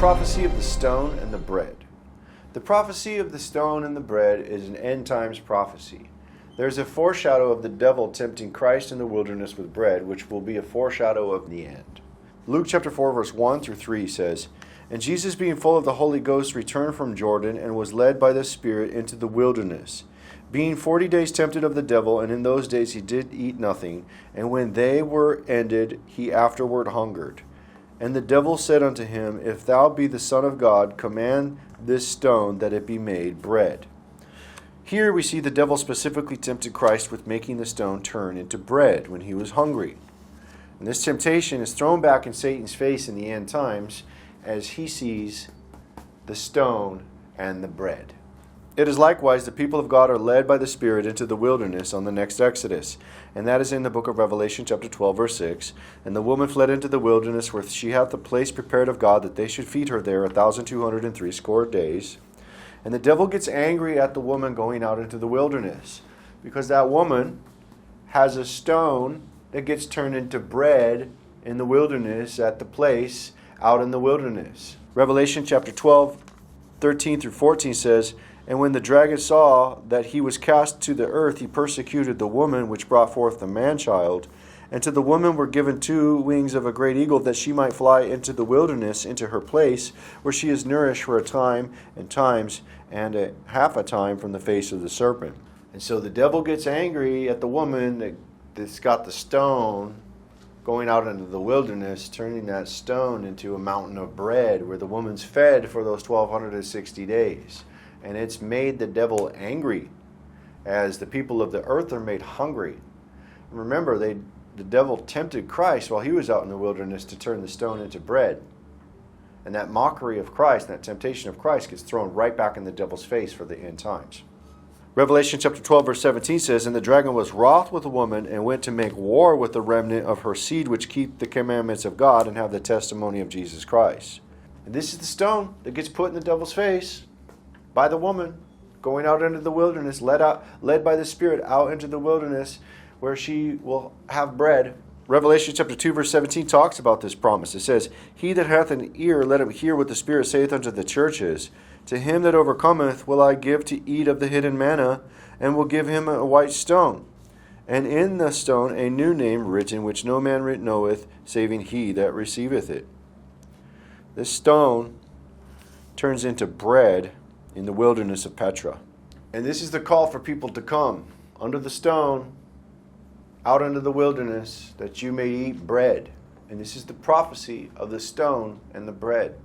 prophecy of the stone and the bread. The prophecy of the stone and the bread is an end times prophecy. There is a foreshadow of the devil tempting Christ in the wilderness with bread, which will be a foreshadow of the end. Luke chapter 4, verse 1 through 3 says, "And Jesus, being full of the Holy Ghost, returned from Jordan, and was led by the Spirit into the wilderness, being 40 days tempted of the devil, and in those days he did eat nothing. And when they were ended, he afterward hungered. And the devil said unto him, If thou be the Son of God, command this stone that it be made bread." Here we see the devil specifically tempted Christ with making the stone turn into bread when he was hungry. And this temptation is thrown back in Satan's face in the end times as he sees the stone and the bread. It is likewise the people of God are led by the Spirit into the wilderness on the next Exodus. And that is in the book of Revelation chapter 12 verse 6. "And the woman fled into the wilderness where she hath the place prepared of God that they should feed her there 1,260 days. And the devil gets angry at the woman going out into the wilderness because that woman has a stone that gets turned into bread in the wilderness at the place out in the wilderness. Revelation chapter 12, 13 through 14 says, "And when the dragon saw that he was cast to the earth, he persecuted the woman which brought forth the man-child. And to the woman were given 2 wings of a great eagle, that she might fly into the wilderness, into her place, where she is nourished for a time and times and a half a time from the face of the serpent." And so the devil gets angry at the woman that's got the stone going out into the wilderness, turning that stone into a mountain of bread where the woman's fed for those 1,260 days. And it's made the devil angry as the people of the earth are made hungry. And remember, the devil tempted Christ while he was out in the wilderness to turn the stone into bread. And that mockery of Christ, that temptation of Christ gets thrown right back in the devil's face for the end times. Revelation chapter 12 verse 17 says, "And the dragon was wroth with the woman, and went to make war with the remnant of her seed, which keep the commandments of God and have the testimony of Jesus Christ." And this is the stone that gets put in the devil's face by the woman going out into the wilderness, led by the Spirit out into the wilderness where she will have bread. Revelation chapter 2 verse 17 talks about this promise. It says, "He that hath an ear, let him hear what the Spirit saith unto the churches. To him that overcometh will I give to eat of the hidden manna, and will give him a white stone, and in the stone a new name written, which no man knoweth, saving he that receiveth it." This stone turns into bread in the wilderness of Petra. And this is the call for people to come under the stone, out into the wilderness, that you may eat bread. And this is the prophecy of the stone and the bread.